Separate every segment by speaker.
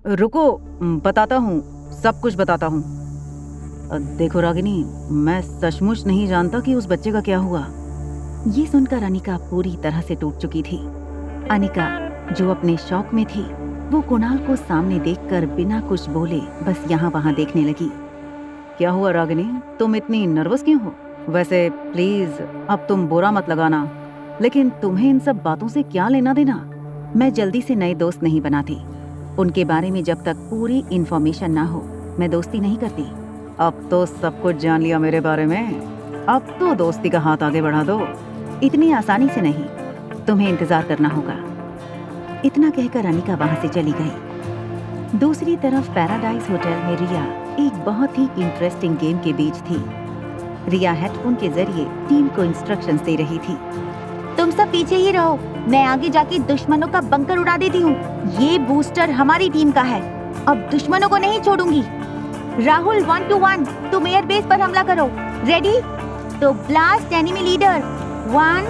Speaker 1: रुको, बताता हूँ, सब कुछ बताता हूँ। देखो रागिनी, मैं सचमुच नहीं जानता कि उस बच्चे का क्या हुआ। ये सुनकर अनिका पूरी तरह से टूट चुकी थी। अनिका जो अपने शौक में थी, वो कुणाल को सामने देखकर बिना कुछ बोले बस यहाँ वहाँ देखने लगी। क्या हुआ रागिनी, तुम इतनी नर्वस क्यों हो? वैसे प्लीज अब तुम बुरा मत लगाना, लेकिन तुम्हें इन सब बातों से क्या लेना देना? मैं जल्दी से नए दोस्त नहीं बनाती। उनके बारे में जब तक पूरी इन्फॉर्मेशन ना हो, मैं दोस्ती नहीं करती। अब तो सब कुछ जान लिया मेरे बारे में, अब तो दोस्ती का हाथ आगे बढ़ा दो। इतनी आसानी से नहीं, तुम्हें इंतजार करना होगा। इतना कहकर अनिका वहां से चली गई। दूसरी तरफ पैराडाइज होटल में रिया एक बहुत ही इंटरेस्टिंग गेम के बीच थी। रिया हेडफोन के जरिए टीम को इंस्ट्रक्शंस दे रही थी।
Speaker 2: तुम सब पीछे ही रहो, मैं आगे जाके दुश्मनों का बंकर उड़ा देती हूँ। ये बूस्टर हमारी टीम का है, अब दुश्मनों को नहीं छोड़ूंगी। राहुल 1-1, तुम एयर बेस पर हमला करो। रेडी? तो blast enemy leader. 1,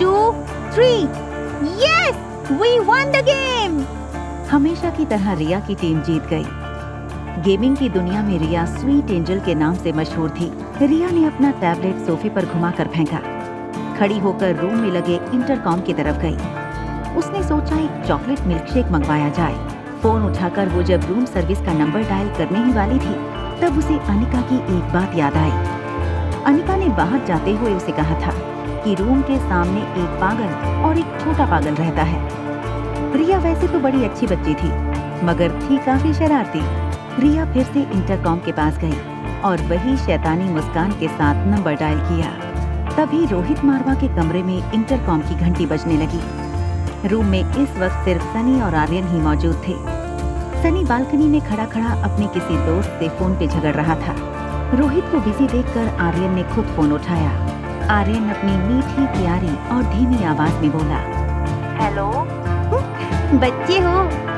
Speaker 2: 2, 3। Yes, we won the game.
Speaker 1: हमेशा की तरह रिया की टीम जीत गई। गेमिंग की दुनिया में रिया स्वीट एंजल के नाम से मशहूर थी। रिया ने अपना टैबलेट सोफे पर घुमाकर फेंका। खड़ी होकर रूम में लगे इंटरकॉम की तरफ गई। उसने सोचा एक चॉकलेट मिल्कशेक मंगवाया जाए। फोन उठाकर वो जब रूम सर्विस का नंबर डायल करने ही वाली थी, तब उसे अनिका की एक बात याद आई। अनिका ने बाहर जाते हुए उसे कहा था कि रूम के सामने एक पागल और एक छोटा पागल रहता है। रिया वैसे तो बड़ी अच्छी बच्ची थी, मगर थी काफी शरारती। रिया फिर से इंटरकॉम के पास गई और वही शैतानी मुस्कान के साथ नंबर डायल किया। तभी रोहित मारवा के कमरे में इंटरकॉम की घंटी बजने लगी। रूम में इस वक्त सिर्फ सनी और आर्यन ही मौजूद थे। सनी बालकनी में खड़ा खड़ा अपने किसी दोस्त से फोन पे झगड़ रहा था। रोहित को बिजी देखकर आर्यन ने खुद फोन उठाया। आर्यन अपनी मीठी प्यारी और धीमी आवाज में बोला,
Speaker 2: हेलो बच्चे हो?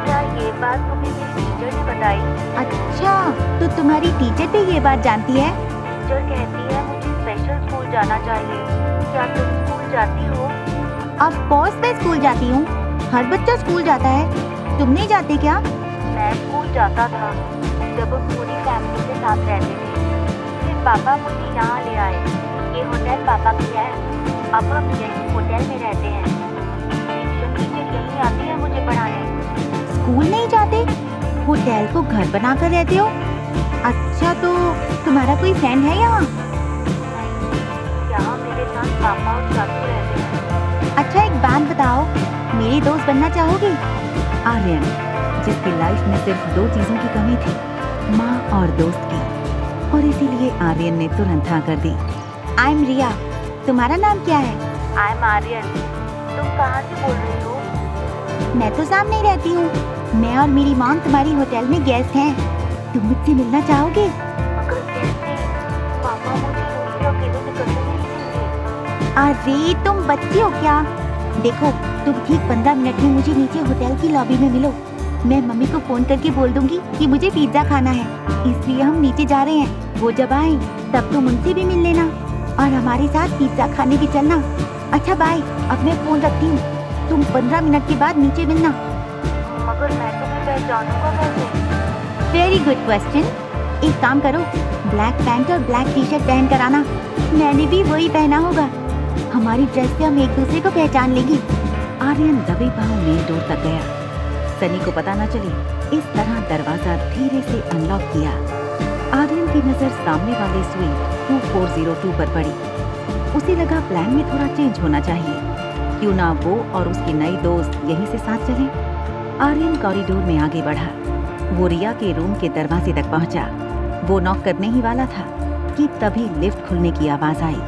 Speaker 3: क्या ये बात तुम्हें मेरी टीचर ने बताई?
Speaker 2: अच्छा, तो तुम्हारी टीचर भी ये बात जानती है?
Speaker 3: टीचर कहती है मुझे स्पेशल स्कूल जाना चाहिए। क्या तुम स्कूल जाती हो?
Speaker 2: ऑफ कोर्स मैं स्कूल जाती हूँ। हर बच्चा स्कूल जाता है, तुम नहीं जाते क्या?
Speaker 3: मैं स्कूल जाता था जब हम पूरी फैमिली के साथ रहते थे। फिर पापा मुझे यहाँ ले आए। ये होटल पापा की है। अब हम यही होटल में रहते हैं। ट्यूशन टीचर यहीं आती है मुझे पढ़ाने।
Speaker 2: स्कूल नहीं जाते, होटल को घर बनाकर रहते हो? अच्छा, तो तुम्हारा कोई फ्रेंड है यहाँ?
Speaker 3: यहाँ मेरे साथ पापा और चाचू रहते हैं।
Speaker 2: अच्छा, एक बात बताओ, मेरी दोस्त बनना चाहोगी?
Speaker 1: आर्यन, जिसकी लाइफ में सिर्फ दो चीजों की कमी थी, माँ और दोस्त की, और इसीलिए आर्यन ने तुरंत हाँ कर दी।
Speaker 2: आई एम रिया, तुम्हारा नाम क्या है?
Speaker 3: I am Aryan. तुम कहाँ से बोल रही हो?
Speaker 2: मैं तो सामने ही रहती हूँ। मैं और मेरी मॉम तुम्हारी होटल में गेस्ट हैं। तुम मुझसे मिलना चाहोगे?
Speaker 3: मगर कैसे? पापा मुझे रोटी अकेले निकलने नहीं देंगे।
Speaker 2: अरे तुम बच्ची हो क्या? देखो, तुम ठीक 15 मिनट में मुझे नीचे होटल की लॉबी में मिलो। मैं मम्मी को फोन करके बोल दूंगी कि मुझे पिज्जा खाना है, इसलिए हम नीचे जा रहे हैं। वो जब आए तब तुम उनसे भी मिल लेना और हमारे साथ पिज्जा खाने भी चलना। अच्छा बाय, अब मैं फोन रखती हूँ। तुम 15 मिनट के बाद नीचे मिलना।
Speaker 3: मगर मैं तुम्हें पहचानूंगा कैसे?
Speaker 2: Very good question. एक काम करो, ब्लैक पैंट और ब्लैक टी शर्ट पहन कर आना। मैंने भी वही पहना होगा। हमारी ड्रेस से हम एक दूसरे को पहचान लेंगे।
Speaker 1: आर्यन दबे पांव मेन डोर तक गया। सनी को पता न चले, इस तरह दरवाजा धीरे से अनलॉक किया। आर्यन की नजर सामने वाले स्वीट 2402 पर पड़ी। उसे लगा प्लान में थोड़ा चेंज होना चाहिए। क्यों ना वो और उसकी नई दोस्त यहीं से साथ चले। आर्यन कॉरिडोर में आगे बढ़ा। वो रिया के रूम के दरवाजे तक पहुंचा। वो नॉक करने ही वाला था कि तभी लिफ्ट खुलने की आवाज आई।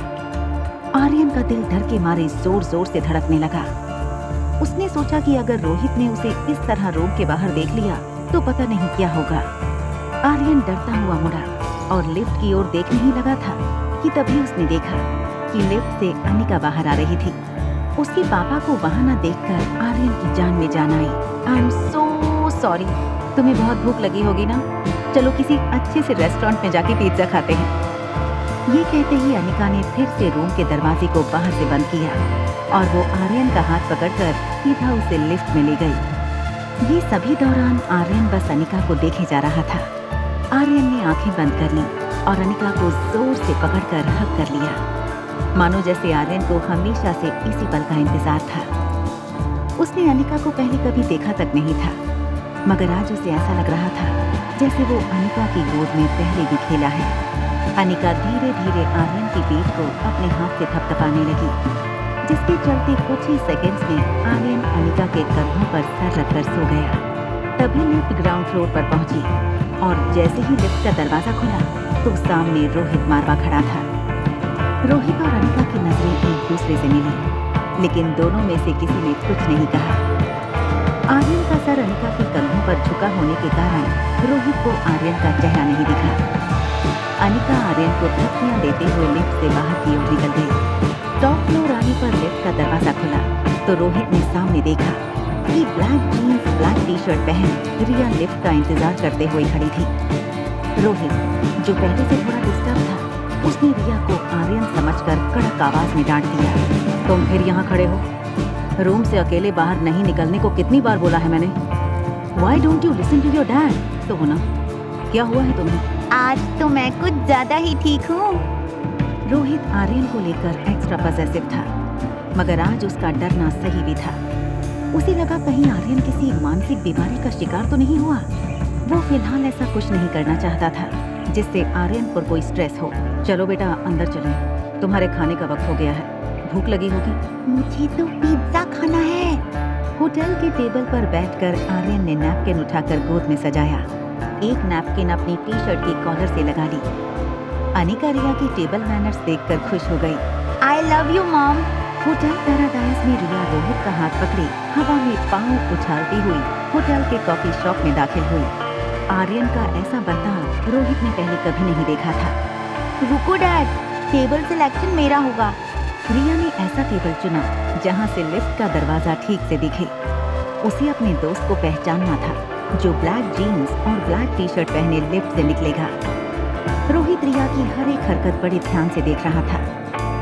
Speaker 1: आर्यन का दिल डर के मारे जोर जोर से धड़कने लगा। उसने सोचा कि अगर रोहित ने उसे इस तरह रूम के बाहर देख लिया तो पता नहीं क्या होगा। आर्यन डरता हुआ मुड़ा और लिफ्ट की ओर देखने ही लगा था कि तभी उसने देखा कि लिफ्ट से अनिका बाहर आ रही थी। उसके पापा को वहां न देखकर आर्यन की जान में जान आई। I am so sorry. तुम्हें बहुत भूख लगी होगी ना? चलो किसी अच्छे से रेस्टोरेंट में जाके पिज्जा खाते हैं। ये कहते ही अनिका ने फिर से रूम के दरवाजे को बाहर से बंद किया और वो आर्यन का हाथ पकड़कर सीधा उसे लिफ्ट में ले गई। ये सभी दौरान आर्यन बस अनिका को देखे जा रहा था। आर्यन ने आंखें बंद कर ली और अनिका को जोर से पकड़कर हग कर लिया, मानो जैसे आर्यन को हमेशा से इसी पल का इंतजार था। उसने अनिका को पहले कभी देखा तक नहीं था, मगर आज उसे ऐसा लग रहा था जैसे वो अनिका की गोद में पहले भी खेला है। अनिका धीरे धीरे आर्यन की पीठ को अपने हाथ से थपथपाने लगी, जिसके चलते कुछ ही सेकंड्स में आर्यन अनिका के कंधों पर सर रखकर सो गया। तभी लिफ्ट ग्राउंड फ्लोर पर पहुंची और जैसे ही लिफ्ट का दरवाजा खुला तो सामने रोहित मारवा खड़ा था। रोहित और अनिका की नजरें एक दूसरे से मिली, लेकिन दोनों में से किसी ने कुछ नहीं कहा। आर्यन का सर अनिका के कंधों पर झुका होने के कारण रोहित को आर्यन का चेहरा नहीं दिखा। अनिका आर्यन को धक्कियां देते हुए लिफ्ट से बाहर की ओर निकल गई। टॉप फ्लोर आने पर लिफ्ट का दरवाजा खुला तो रोहित ने सामने देखा कि black jeans black T shirt पहन रिया लिफ्ट का इंतजार करते हुए खड़ी थी। रोहित, जो पहले से थोड़ा डिस्टर्ब था, उसने रिया को आर्यन समझकर कड़क आवाज में डांट दिया, तुम फिर यहाँ खड़े हो? रूम से अकेले बाहर नहीं निकलने को कितनी बार बोला है मैंने? Why don't you listen to your dad? तो हो ना, क्या हुआ है तुम्हें?
Speaker 2: आज तो मैं कुछ ज्यादा ही ठीक हूँ।
Speaker 1: रोहित आर्यन को लेकर एक्स्ट्रा पॉसेसिव था, मगर आज उसका डरना सही भी था। उसे लगा कहीं आर्यन किसी मानसिक बीमारी का शिकार तो नहीं हुआ। वो फिलहाल ऐसा कुछ नहीं करना चाहता था जिससे आर्यन पर कोई स्ट्रेस हो। चलो बेटा अंदर चलें, तुम्हारे खाने का वक्त हो गया है, भूख लगी होगी।
Speaker 2: मुझे तो पिज्जा खाना है।
Speaker 1: होटल के टेबल पर बैठकर आर्यन ने नैपकिन उठाकर गोद में सजाया। एक नैपकिन अपनी टी शर्ट की कॉलर से लगा ली। अनिका रिया की टेबल मैनर्स देखकर खुश हो गई।
Speaker 2: I love you mom.
Speaker 1: Hotel paradise में रिया रोहित का हाथ पकड़े हवा में पाँव उछालती हुई होटल के कॉफी शॉप में दाखिल हुई। आर्यन का ऐसा बर्ताव रोहित ने पहले कभी नहीं देखा था।
Speaker 2: रुको डैड, टेबल सिलेक्शन मेरा होगा।
Speaker 1: रिया ने ऐसा टेबल चुना जहां से लिफ्ट का दरवाजा ठीक से दिखे। उसे अपने दोस्त को पहचानना था जो ब्लैक जीन्स और ब्लैक टी शर्ट पहने लिफ्ट से निकलेगा। रोहित रिया की हर एक हरकत बड़े ध्यान से देख रहा था।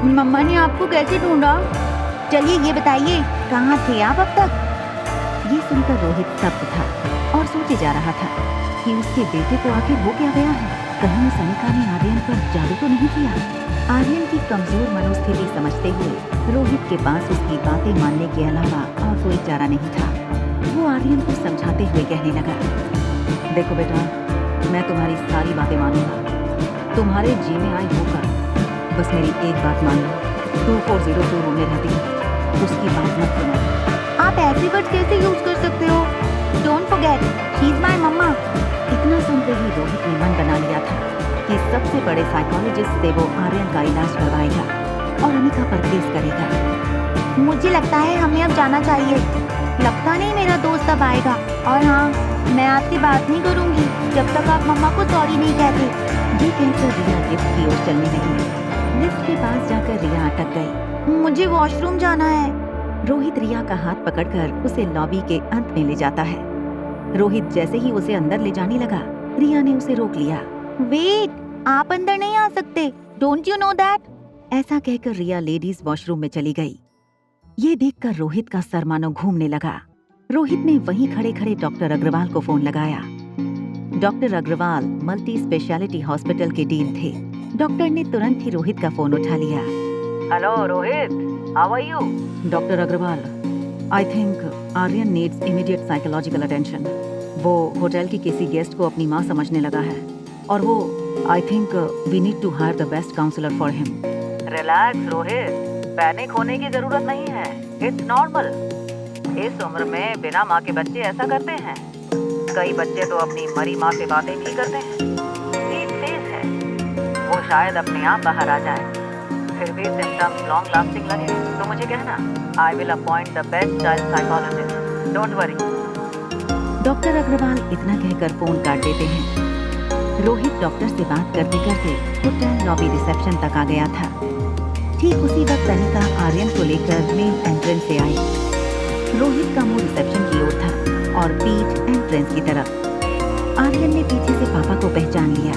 Speaker 2: मम्मा ने आपको कैसे ढूंढा? चलिए ये बताइए, कहाँ थे आप अब तक?
Speaker 1: ये सुनकर रोहित स्तब्ध था और सोचे जा रहा था कि उसके बेटे को आखिर हो क्या गया है। कहीं उस अनिका ने आर्यन पर जादू तो नहीं किया? आर्यन की कमजोर मनोस्थिति समझते हुए रोहित के पास उसकी बातें मानने के अलावा और कोई चारा नहीं था। वो आर्यन को समझाते हुए कहने लगा, देखो बेटा, मैं तुम्हारी सारी बातें मानूंगा, तुम्हारे जी में आई होकर, बस मेरी एक बात मान लो, 2402 रूम में रहती है, उसकी बात मत सुनो।
Speaker 2: आप ऐसे वर्ड कैसे यूज कर सकते हो? Don't forget, she is my mamma.
Speaker 1: इतना सुनते ही रोहित ने मन बना लिया था कि सबसे बड़े साइकोलॉजिस्ट से वो आर्यन का इलाज करवाएगा और अनिका पर केस करेगा।
Speaker 2: मुझे लगता है हमें अब जाना चाहिए। लगता नहीं मेरा दोस्त अब आएगा। और हाँ, मैं आपसे बात नहीं करूंगी जब तक आप मम्मा को सॉरी नहीं कहते।
Speaker 1: ये कहकर रिया लिफ्ट की ओर चलने लगी। लिफ्ट के पास जाकर रिया अटक गई।
Speaker 2: मुझे वॉशरूम जाना है।
Speaker 1: रोहित रिया का हाथ पकड़कर उसे लॉबी के अंत में ले जाता है। रोहित जैसे ही उसे अंदर ले जाने लगा, रिया ने उसे रोक लिया।
Speaker 2: वेट, आप अंदर नहीं आ सकते। Don't you know that?
Speaker 1: ऐसा कहकर रिया लेडीज वॉशरूम में चली गई। ये देखकर रोहित का सर मानो घूमने लगा। रोहित ने वहीं खड़े खड़े डॉक्टर अग्रवाल को फोन लगाया। Doctor Agarwal multi specialty hospital के डीन थे। डॉक्टर ने तुरंत ही रोहित का फोन उठा लिया।
Speaker 3: Hello Rohit, how are you?
Speaker 1: Doctor Agarwal, I think Aryan needs immediate psychological attention. वो होटल की किसी गेस्ट को अपनी माँ समझने लगा है और वो I think we need to hire the best counsellor for him.
Speaker 3: Relax Rohit, panic होने की जरूरत नहीं है, इट्स नॉर्मल। इस उम्र में बिना माँ के बच्चे ऐसा करते हैं। कई बच्चे तो अपनी मरी माँ से बातें भी करते हैं। ये तेज है, वो शायद अपने आप बाहर आ जाए। फिर भी सिम्टम्स लॉन्ग लास्टिंग लगे तो मुझे कहना, I will appoint the best child psychologist, don't worry.
Speaker 1: Doctor Agarwal इतना कहकर फोन काट देते हैं। रोहित डॉक्टर से बात करते करते होटल लॉबी रिसेप्शन तक आ गया था। ठीक उसी वक्त अनिका आर्यन को लेकर मेन एंट्रेंस से आई। रोहित का मुंह रिसेप्शन की ओर था और पीठ एंट्रेंस की तरफ। आर्यन ने पीछे से पापा को पहचान लिया।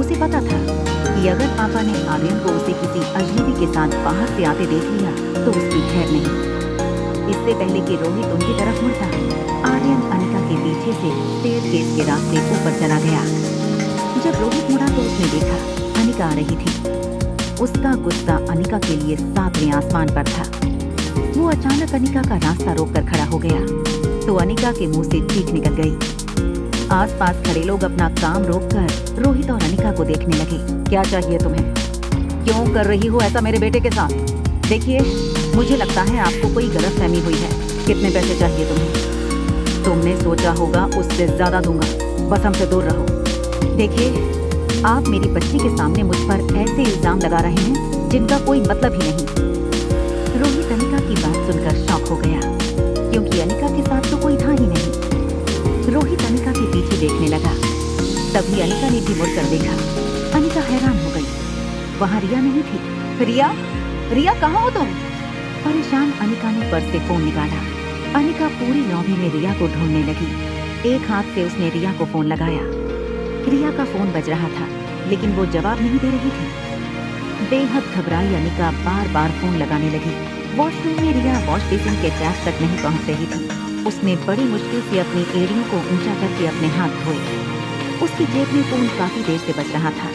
Speaker 1: उसे पता था कि अगर पापा ने आर्यन को उसे किसी अजनबी के साथ बाहर से आते देख लिया तो उसकी खैर नहीं। इससे पहले कि रोहित उनकी तरफ मुड़ता, आर्यन आर्यन अनिका के पीछे से स्टेयरकेस के रास्ते ऊपर चला गया। जब रोहित मुड़ा तो उसने देखा अनिका आ रही थी। उसका गुस्सा अनिका के लिए 7वें आसमान पर था। वो अचानक अनिका का रास्ता रोककर खड़ा हो गया तो अनिका के मुंह से चीख निकल गई। आसपास खड़े लोग अपना काम रोककर रोहित और अनिका को देखने लगे। क्या चाहिए तुम्हें? क्यों कर रही हो ऐसा मेरे बेटे के साथ? देखिए, मुझे लगता है आपको कोई गलतफहमी हुई है। कितने पैसे चाहिए तुम्हें? तुमने सोचा होगा उससे ज्यादा दूंगा, बस हमसे दूर रहो। देखिए, आप मेरी बच्ची के सामने मुझ पर ऐसे इल्जाम लगा रहे हैं जिनका कोई मतलब ही नहीं। रोहित अनिका की बात सुनकर शॉक हो गया क्योंकि अनिका के साथ तो कोई था ही नहीं। रोहित अनिका के पीछे देखने लगा। तभी अनिका ने भी मुड़कर देखा। अनिका हैरान हो गई। वहाँ रिया नहीं थी। रिया, रिया कहाँ हो तुम? परेशान अनिका ने पर्स से फोन निकाला। अनिका पूरी लॉबी में रिया को ढूंढने लगी। एक हाथ से उसने रिया को फोन लगाया। रिया का फोन बज रहा था लेकिन वो जवाब नहीं दे रही थी। बेहद घबराई अनिका बार बार फोन लगाने लगी। वॉशरूम में रिया वॉश बेसिन के टैप तक नहीं पहुंच रही थी। उसने बड़ी मुश्किल से अपनी एड़ियों को ऊंचा करके अपने हाथ धोए। उसकी जेब में फोन काफी देर से बज रहा था।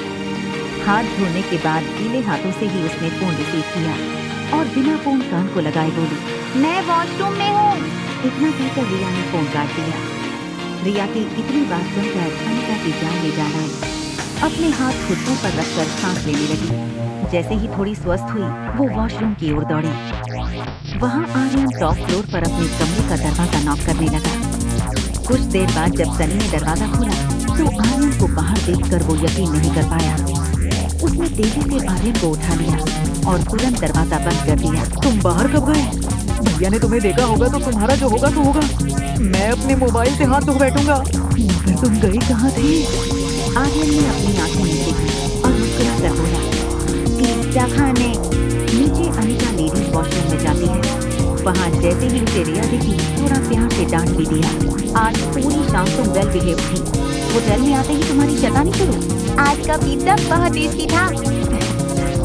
Speaker 1: हाथ धोने के बाद गीले हाथों से ही उसने फोन रिसीव किया और बिना फोन कान को लगाए बोली,
Speaker 2: मैं वॉशरूम में हूँ।
Speaker 1: इतना कहकर रिया ने फोन काट दिया। रिया की इतनी बात सुनकर अनिका की जान ले जान आई। अपने हाथ घुटनों पर रखकर सांस लेने लगी। जैसे ही थोड़ी स्वस्थ हुई वो वॉशरूम की ओर दौड़ी। वहाँ आर्यन टॉप फ्लोर पर अपने कमरे का दरवाजा नॉक करने लगा। कुछ देर बाद जब सनी ने दरवाजा खोला तो आर्यन को बाहर देखकर वो यकीन नहीं कर पाया। उसने तेजी से आर्यन को उठा लिया और तुरंत दरवाजा बंद कर दिया।
Speaker 4: तुम बाहर कब गए? भैया ने तुम्हें देखा होगा तो तुम्हारा जो होगा तो होगा। मैं अपने मोबाइल से हाथ धो बैठूंगा। मगर तुम गई कहाँ थी?
Speaker 1: आर्यन ने अपनी आंखें नीचे की और मुस्कुराकर बोला,
Speaker 2: पिज्जा खाने।
Speaker 1: नीचे अनिका लेडीज वॉशरूम में जाती है। वहाँ जैसे ही उसे रिया दिखी थोड़ा प्यार से डांट भी दिया। आज पूरी शाम तुम वेल बिहेव थी। होटल में आते ही तुम्हारी शैतानी शुरू।
Speaker 2: आज का पिज्जा बहुत टेस्टी था,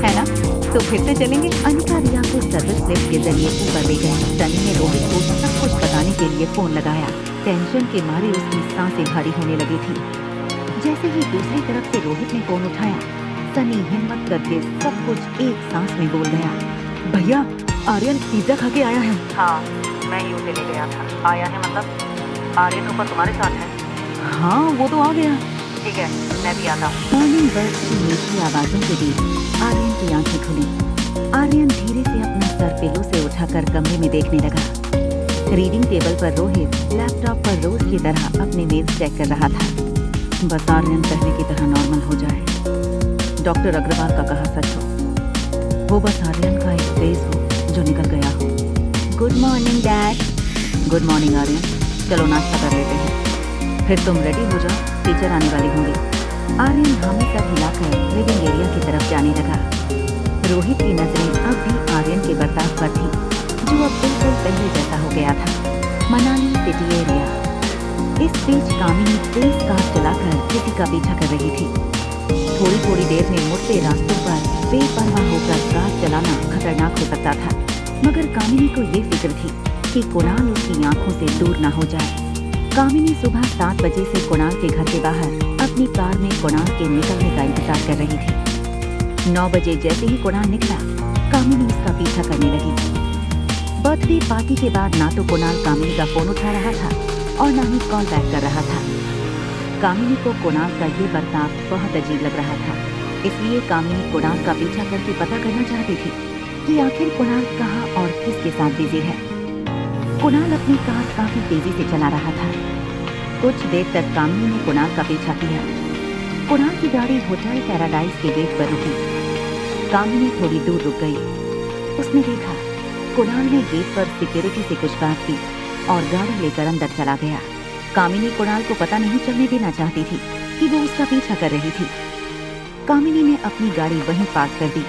Speaker 1: है ना? तो फिर से चलेंगे। अनिका रिया को सर्विस लिफ्ट के जरिए ऊपर ले गए। सनी ने रोहित को सब कुछ बताने के लिए फोन लगाया। टेंशन के मारे उसकी सांसें भारी होने लगी थी। जैसे ही दूसरी तरफ से रोहित ने फोन उठाया, सनी हिम्मत करके सब कुछ एक सांस में बोल गया,
Speaker 4: भैया, आर्यन पिज्जा खा के आया है।
Speaker 3: हाँ, मैं ही उसे ले गया था। आया है मतलब आर्यन ऊपर तुम्हारे साथ है?
Speaker 4: हाँ, वो तो आ गया।
Speaker 3: ठीक है, मैं भी आता हूँ।
Speaker 1: मॉर्निंग बर्ड की मीठी आवाजों के बीच आर्यन की आंखें खुली। आर्यन धीरे से अपना सर पिलो से उठाकर कमरे में देखने लगा। रीडिंग टेबल पर रोहित लैपटॉप पर रोज की तरह अपने मेल्स चेक कर रहा था। बस आर्यन पहले की तरह नॉर्मल हो जाए। डॉक्टर अग्रवाल का कहा सच हो। वो बस आर्यन का एक फेज हो जो निकल गया हो।
Speaker 2: Good morning dad.
Speaker 1: Good morning Aryan, चलो नाश्ता कर लेते हैं। फिर तुम रेडी हो जाओ, टीचर आने वाली होंगी। आर्यन हामी सर हिलाकर लिविंग एरिया की तरफ जाने लगा। रोहित की नजरें अब भी आर्यन के बर्ताव पर थी जो अब बिल्कुल पहले जैसा हो गया था। Manali city area. इस बीच कामिनी तेज कार चलाकर किसी का पीछा कर रही थी। थोड़ी थोड़ी देर में मुड़ते रास्तों पर बेपरवाह होकर कार चलाना खतरनाक हो सकता था, मगर कामिनी को ये फिक्र थी कि कुणाल उसकी आंखों से दूर न हो जाए। कामिनी सुबह 7 बजे से कुणाल के घर के बाहर अपनी कार में कुणाल के निकलने का इंतजार कर रही थी। 9 बजे जैसे ही कुणाल निकला, कामिनी उसका पीछा करने लगी। बर्थडे पार्टी के बाद ना तो कुणाल कामिनी का फोन उठा रहा था और ना ही कॉल बैक कर रहा था। कामिनी को कुणाल का ये बर्ताव बहुत अजीब लग रहा था, इसलिए कामिनी कुणाल का पीछा करके पता करना चाहती थी कि आखिर कुणाल कहाँ और किसके साथ बिजी है। कुणाल अपनी कार काफी तेजी से चला रहा था। कुछ देर तक कामिनी ने कुणाल का पीछा किया। कुणाल की गाड़ी होटल पैराडाइज के गेट पर रुकी। कामिनी थोड़ी दूर रुक गई। उसने देखा कुणाल ने गेट पर सिक्योरिटी से कुछ बात की और गाड़ी लेकर अंदर चला गया। कामिनी कुणाल को पता नहीं चलने देना चाहती थी कि वो उसका पीछा कर रही थी। कामिनी ने अपनी गाड़ी वहीं पार्क कर दी।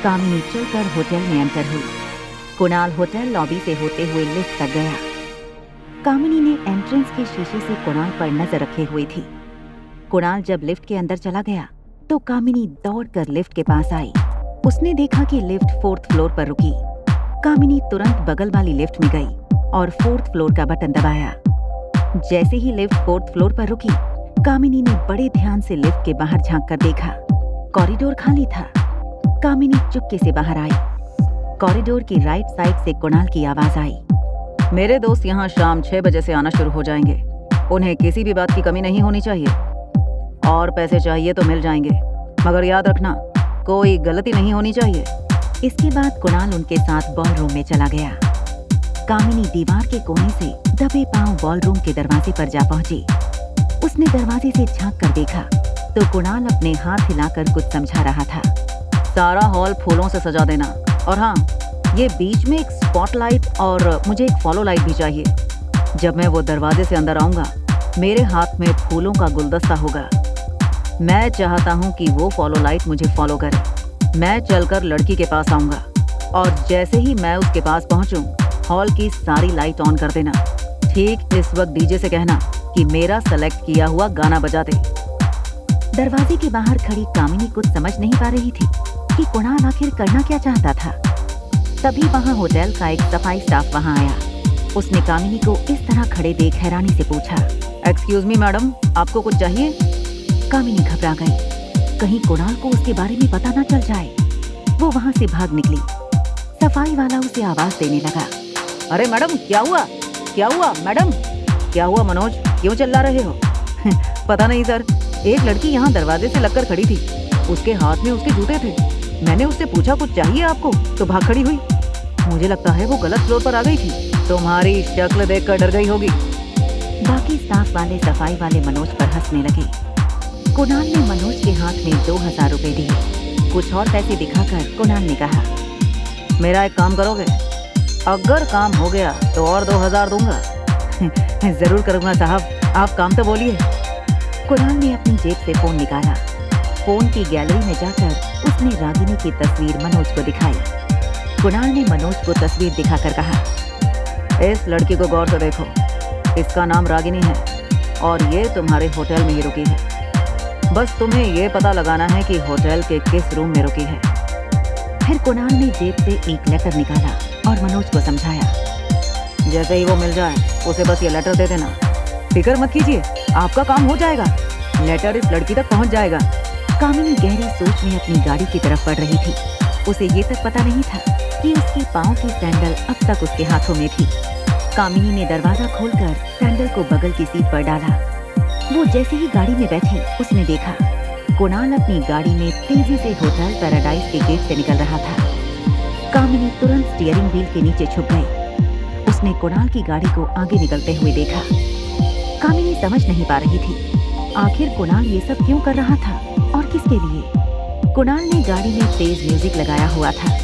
Speaker 1: कामिनी चलकर होटल में एंटर हुई। कुणाल होटल लॉबी से होते हुए लिफ्ट तक गया। कामिनी ने एंट्रेंस के शीशे से कुणाल पर नजर रखे हुई थी। कुणाल जब लिफ्ट के अंदर चला गया तो कामिनी दौड़कर लिफ्ट के पास आई। उसने देखा कि लिफ्ट 4th फ्लोर पर रुकी। कामिनी तुरंत बगल वाली लिफ्ट में गई और 4th फ्लोर का बटन दबाया। जैसे ही लिफ्ट 4th फ्लोर पर रुकी, कामिनी ने बड़े ध्यान से लिफ्ट के बाहर झांक कर देखा। कॉरिडोर खाली था। कामिनी चुपके से बाहर आई। कॉरिडोर की राइट साइड से कुणाल की आवाज आई, मेरे दोस्त यहाँ शाम 6 बजे से आना शुरू हो जाएंगे। उन्हें किसी भी बात की कमी नहीं होनी चाहिए, और पैसे चाहिए तो मिल जाएंगे, मगर याद रखना कोई गलती नहीं होनी चाहिए। इसके बाद कुणाल उनके साथ बॉलरूम में चला गया। कामिनी दीवार के कोने से दबे पांव बॉलरूम के दरवाजे पर जा पहुंची। उसने दरवाजे से झांक कर देखा तो कुणाल अपने हाथ हिलाकर कुछ समझा रहा था। सारा हॉल फूलों से सजा देना, और हाँ, ये बीच में एक स्पॉटलाइट और मुझे एक फॉलो लाइट भी चाहिए। जब मैं वो दरवाजे से अंदर आऊंगा, मेरे हाथ में फूलों का गुलदस्ता होगा। मैं चाहता हूँ कि वो फॉलो लाइट मुझे फॉलो करे। मैं चलकर लड़की के पास आऊंगा, और जैसे ही मैं उसके पास पहुंचूं, हॉल की सारी लाइट ऑन कर देना। ठीक इस वक्त डीजे से कहना कि मेरा सेलेक्ट किया हुआ गाना बजा दे। दरवाजे के बाहर खड़ी कामिनी कुछ समझ नहीं पा रही थी कि कुणाल आखिर करना क्या चाहता था। तभी वहां होटल का एक सफाई स्टाफ वहां आया। उसने कामिनी को इस तरह खड़े देख हैरानी से पूछा, एक्सक्यूज मी मैडम, आपको कुछ चाहिए? कामिनी घबरा गई, कहीं कुणाल को उसके बारे में पता ना चल जाए। वो वहां से भाग निकली। सफाई वाला उसे आवाज देने लगा, अरे मैडम क्या हुआ? क्या हुआ मैडम? क्या हुआ मनोज, क्यों चिल्ला रहे हो? पता नहीं सर, एक लड़की यहाँ दरवाजे से लगकर खड़ी थी। उसके हाथ में उसके जूते थे। मैंने उससे पूछा कुछ चाहिए आपको, तो भाग खड़ी हुई। मुझे लगता है वो गलत फ्लोर पर आ गई थी। तुम्हारी शक्ल देखकर डर गई होगी। बाकी स्टाफ वाले सफाई वाले मनोज पर हंसने लगे। कुणाल ने मनोज के हाथ में 2000 रुपए दिए। कुछ और पैसे दिखाकर कुणाल ने कहा, मेरा एक काम करोगे? अगर काम हो गया तो और 2000 दूंगा। जरूर करूंगा साहब, आप काम तो बोलिए। कुणाल ने अपनी जेब से फोन निकाला। फोन की गैलरी में जाकर उसने रागिनी की तस्वीर मनोज को दिखाई। कुणाल ने मनोज को तस्वीर दिखाकर कहा, इस लड़की को गौर से देखो। इसका नाम रागिनी है और ये तुम्हारे होटल में ही रुकी है। बस तुम्हें ये पता लगाना है कि होटल के किस रूम में रुकी है। फिर कुणाल ने जेब से एक लेटर निकाला और मनोज को समझाया, जैसे ही वो मिल जाए उसे बस ये लेटर दे देना। फिक्र मत कीजिए, आपका काम हो जाएगा। लेटर इस लड़की तक पहुंच जाएगा। कामिनी गहरी सोच में अपनी गाड़ी की तरफ बढ़ रही थी। उसे ये तक पता नहीं था कि उसकी पाँव की सैंडल अब तक उसके हाथों में थी। कामिनी ने दरवाजा खोलकर सैंडल को बगल की सीट पर डाला। वो जैसे ही गाड़ी में बैठी, उसने देखा कुणाल अपनी गाड़ी में तेजी से होटल पैराडाइज के गेट से निकल रहा था। कामिनी तुरंत स्टीयरिंग व्हील के नीचे छुप गई। उसने कुणाल की गाड़ी को आगे निकलते हुए देखा। कामिनी समझ नहीं पा रही थी आखिर कुणाल ये सब क्यों कर रहा था और किसके लिए। कुणाल ने गाड़ी में तेज म्यूजिक लगाया हुआ था।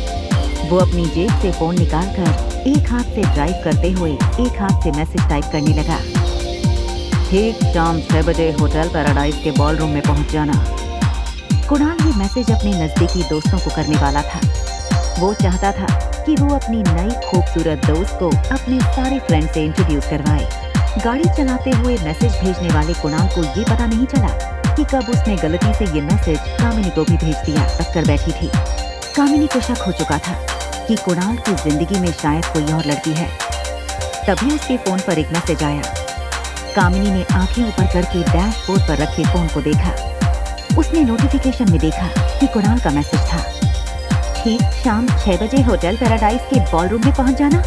Speaker 1: वो अपनी जेब से फोन निकालकर एक हाथ से ड्राइव करते हुए एक हाथ से मैसेज टाइप करने लगा, ठीक शाम 6 बजे होटल पैराडाइज के बॉलरूम में पहुंच जाना। कुणाल ये मैसेज अपने नजदीकी दोस्तों को करने वाला था। वो चाहता था कि वो अपनी नई खूबसूरत दोस्त को अपने सारे फ्रेंड से इंट्रोड्यूस करवाए। गाड़ी चलाते हुए मैसेज भेजने वाले कुणाल को ये पता नहीं चला कि कब उसने गलती से ये मैसेज कामिनी को भी भेज दिया। टक्कर बैठी थी। कामिनी को शक हो चुका था कि कुणाल की जिंदगी में शायद कोई और लड़की है। तभी उसके फोन पर एक मैसेज आया। कामिनी ने आंखें ऊपर करके डैशबोर्ड पर रखे फोन को देखा। उसने नोटिफिकेशन में देखा कि कुणाल का मैसेज था, ठीक शाम 6 बजे होटल पैराडाइज के बॉलरूम में पहुंच जाना।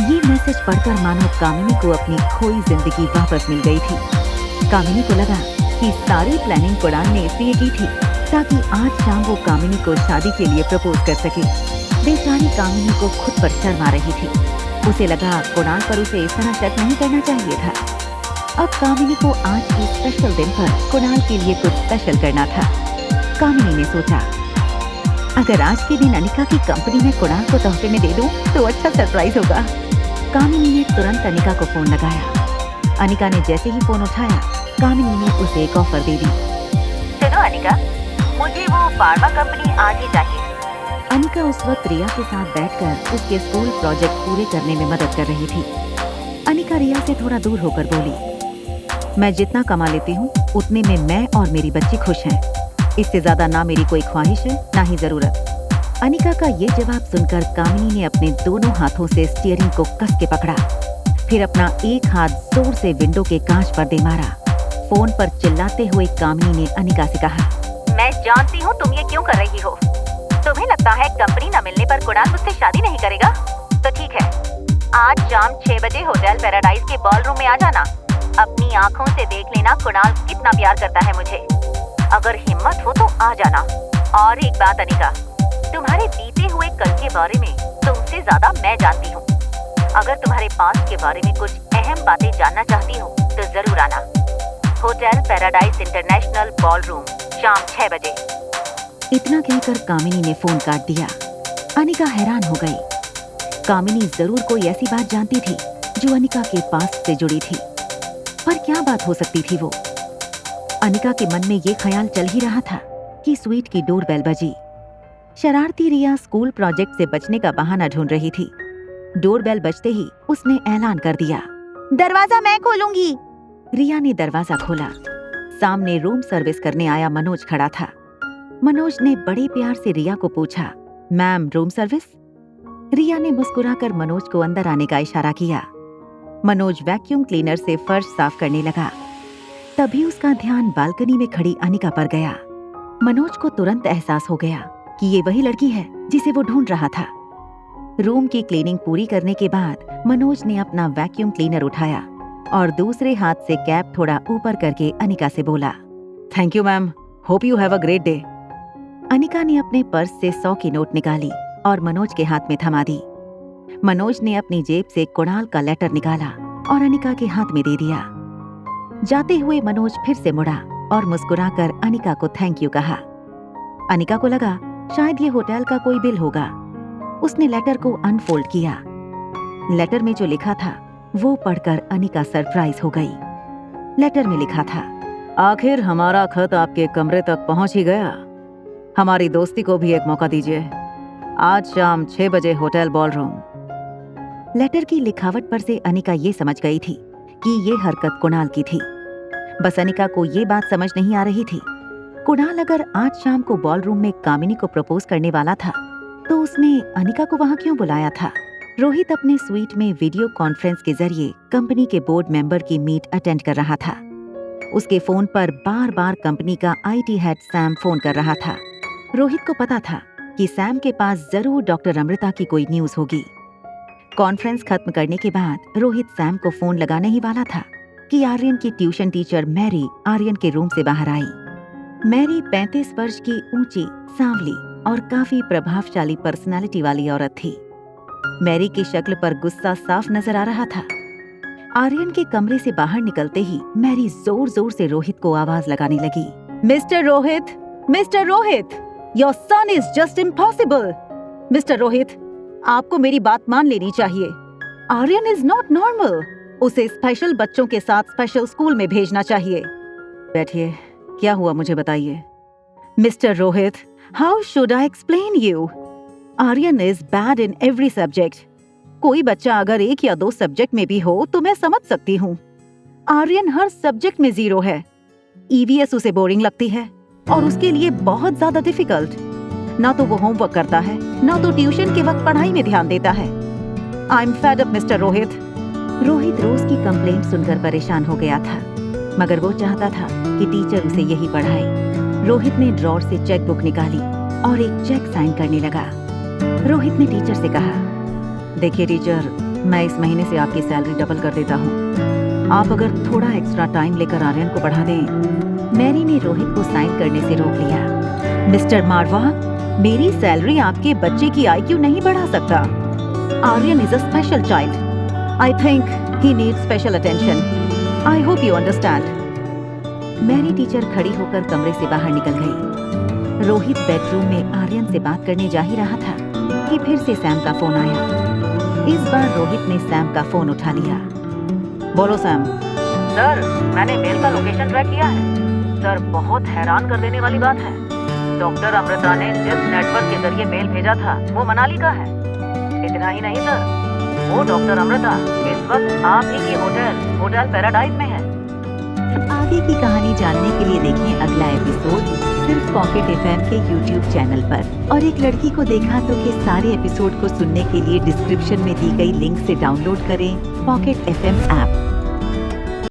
Speaker 1: ये मैसेज पढ़कर मानो कामिनी को अपनी खोई जिंदगी वापस मिल गई थी। कामिनी को लगा कि सारी प्लानिंग कुणाल ने इसलिए की थी ताकि आज शाम वो कामिनी को शादी के लिए प्रपोज कर सके। बेचारी कामिनी को खुद पर शर्म आ रही थी। उसे लगा कुणाल पर उसे इस तरह शक नहीं करना चाहिए था। अब कामिनी को आज के स्पेशल दिन पर कुणाल के लिए कुछ स्पेशल करना था। कामिनी ने सोचा, अगर आज के दिन अनिका की कंपनी में कुणाल को तोहफे में दे दूं तो अच्छा सरप्राइज होगा। कामिनी ने तुरंत अनिका को फोन लगाया। अनिका ने जैसे ही फोन उठाया, कामिनी ने उसे एक ऑफर दे दी।
Speaker 3: सुनो अनिका, मुझे वो फार्मा कंपनी आज ही चाहिए।
Speaker 1: अनिका उस वक्त रिया के साथ बैठकर उसके स्कूल प्रोजेक्ट पूरे करने में मदद कर रही थी। अनिका रिया से थोड़ा दूर होकर बोली, मैं जितना कमा लेती हूँ उतने में मैं और मेरी बच्ची खुश हैं। इससे ज्यादा ना मेरी कोई ख्वाहिश है ना ही जरूरत। अनिका का ये जवाब सुनकर कामिनी ने अपने दोनों हाथों से स्टीयरिंग को कस के पकड़ा। फिर अपना एक हाथ जोर से विंडो के कांच पर दे मारा। फोन पर चिल्लाते हुए कामिनी ने अनिका से कहा,
Speaker 3: मैं जानती हूँ तुम ये क्यों कर रही हो। तुम्हें लगता है कंपनी न मिलने पर कुणाल मुझसे शादी नहीं करेगा? तो ठीक है, आज शाम 6 बजे होटल पैराडाइज के बॉलरूम में आ जाना। अपनी आंखों से देख लेना कुणाल कितना प्यार करता है मुझे। अगर हिम्मत हो तो आ जाना। और एक बात अनिका, तुम्हारे बीते हुए कल के बारे में तुमसे ज्यादा मैं जानती हूँ। अगर तुम्हारे पास्ट के बारे में कुछ अहम बातें जानना चाहती हो तो जरूर आना। होटल पैराडाइज इंटरनेशनल बॉलरूम, शाम 6 बजे।
Speaker 1: इतना कहकर कामिनी ने फोन काट दिया। अनिका हैरान हो गई। कामिनी जरूर कोई ऐसी बात जानती थी जो अनिका के पास्ट से जुड़ी थी, पर क्या बात हो सकती थी वो? अनिका के मन में ये ख्याल चल ही रहा था कि स्वीट की डोरबेल बजी। शरारती रिया स्कूल प्रोजेक्ट से बचने का बहाना ढूंढ रही थी। डोरबेल बजते ही उसने ऐलान कर दिया,
Speaker 2: दरवाजा मैं खोलूंगी।
Speaker 1: रिया ने दरवाजा खोला। सामने रूम सर्विस करने आया मनोज खड़ा था। मनोज ने बड़े प्यार से रिया को पूछा, मैम रूम सर्विस? रिया ने मुस्कुराकर मनोज को अंदर आने का इशारा किया। मनोज वैक्यूम क्लीनर से फर्श साफ करने लगा। तभी उसका ध्यान बालकनी में खड़ी अनिका पर गया। मनोज को तुरंत एहसास हो गया कि ये वही लड़की है जिसे वो ढूंढ रहा था। रूम की क्लीनिंग पूरी करने के बाद मनोज ने अपना वैक्यूम क्लीनर उठाया और दूसरे हाथ से कैप थोड़ा ऊपर करके अनिका से बोला, thank you ma'am, hope you have a great day. Anika ने अपने पर्स से 100 की नोट निकाली और मनोज के हाथ में थमा दी। मनोज ने अपनी जेब से कुणाल का लेटर निकाला और अनिका के हाथ में दे दिया। जाते हुए मनोज फिर से मुड़ा और मुस्कुराकर अनिका को थैंक यू कहा। अनिका को लगा शायद ये होटल का कोई बिल होगा। उसने लेटर को अनफोल्ड किया। लेटर में जो लिखा था वो पढ़कर अनिका सरप्राइज हो गई। लेटर में लिखा था, आखिर हमारा खत आपके कमरे तक पहुंच ही गया। हमारी दोस्ती को भी एक मौका दीजिए। आज शाम 6 बजे होटल बॉलरूम। लेटर की लिखावट पर से अनिका ये समझ गई थी कि ये हरकत कुणाल की थी। बस अनिका को ये बात समझ नहीं आ रही थी, कुणाल अगर आज शाम को बॉलरूम में कामिनी को प्रपोज करने वाला था तो उसने अनिका को वहां क्यों बुलाया था? रोहित अपने स्वीट में वीडियो कॉन्फ्रेंस के जरिए कंपनी के बोर्ड मेंबर की मीट अटेंड कर रहा था। उसके फोन पर बार बार कंपनी का IT हेड सैम फोन कर रहा था। रोहित को पता था कि सैम के पास जरूर डॉक्टर अमृता की कोई न्यूज होगी। कॉन्फ्रेंस खत्म करने के बाद रोहित सैम को फोन लगाने ही वाला था कि आर्यन की ट्यूशन टीचर मैरी आर्यन के रूम से बाहर आई। मैरी 35 वर्ष की ऊंची, सांवली और काफी प्रभावशाली पर्सनालिटी वाली औरत थी। मैरी की शक्ल पर गुस्सा साफ नजर आ रहा था। आर्यन के कमरे से बाहर निकलते ही मैरी जोर जोर से रोहित को आवाज लगाने लगी, mister Rohit, mister Rohit, your son is just impossible. Mister Rohit, आपको मेरी बात मान लेनी चाहिए। Aryan is not normal. उसे स्पेशल बच्चों के साथ स्पेशल स्कूल में भेजना चाहिए। बैठिए, क्या हुआ मुझे बताइए। Mister Rohit, how should I explain you? Aryan is bad in every subject. कोई बच्चा अगर 1 या 2 सब्जेक्ट में भी हो तो मैं समझ सकती हूँ। आर्यन हर सब्जेक्ट में 0 है। EVS उसे बोरिंग लगती है और उसके लिए बहुत ज्यादा डिफिकल्ट। ना तो वो होमवर्क करता है, ना तो ट्यूशन के वक्त पढ़ाई में ध्यान देता है। I am fed up mister Rohit. Rohit रोज की कंप्लेंट सुनकर परेशान हो गया था, मगर वो चाहता था कि टीचर उसे यही पढ़ाए। रोहित ने ड्रॉर से चेक बुक निकाली और एक चेक साइन करने लगा। रोहित ने टीचर से कहा, देखिए टीचर, मैं इस महीने से आपकी सैलरी डबल कर देता हूँ। आप अगर थोड़ा एक्स्ट्रा टाइम लेकर आर्यन को पढ़ा दें। मैरी ने रोहित को साइन करने से रोक लिया। मिस्टर मारवा, मेरी सैलरी आपके बच्चे की IQ नहीं बढ़ा सकता। Aryan is a special child. I think he needs special attention. I hope you understand. Mary teacher खड़ी होकर कमरे से बाहर निकल गई। रोहित बेडरूम में आर्यन से बात करने जा ही रहा था कि फिर से सैम का फोन आया। इस बार रोहित ने सैम का फोन उठा लिया। बोलो सैम।
Speaker 3: सर, मैंने मेल का लोकेशन ट्रैक किया है। सर, बहुत हैरान कर देने वाली बात है। डॉक्टर अमृता ने जिस नेटवर्क के जरिए मेल भेजा था वो मनाली का है। इतना ही नहीं सर, वो डॉक्टर अमृता इस वक्त आप ही की होटल पैराडाइज में है।
Speaker 1: आगे की कहानी जानने के लिए देखें अगला एपिसोड सिर्फ पॉकेट एफएम के यूट्यूब चैनल पर। और एक लड़की को देखा तो के सारे एपिसोड को सुनने के लिए डिस्क्रिप्शन में दी गई लिंक से डाउनलोड करें पॉकेट एफएम ऐप।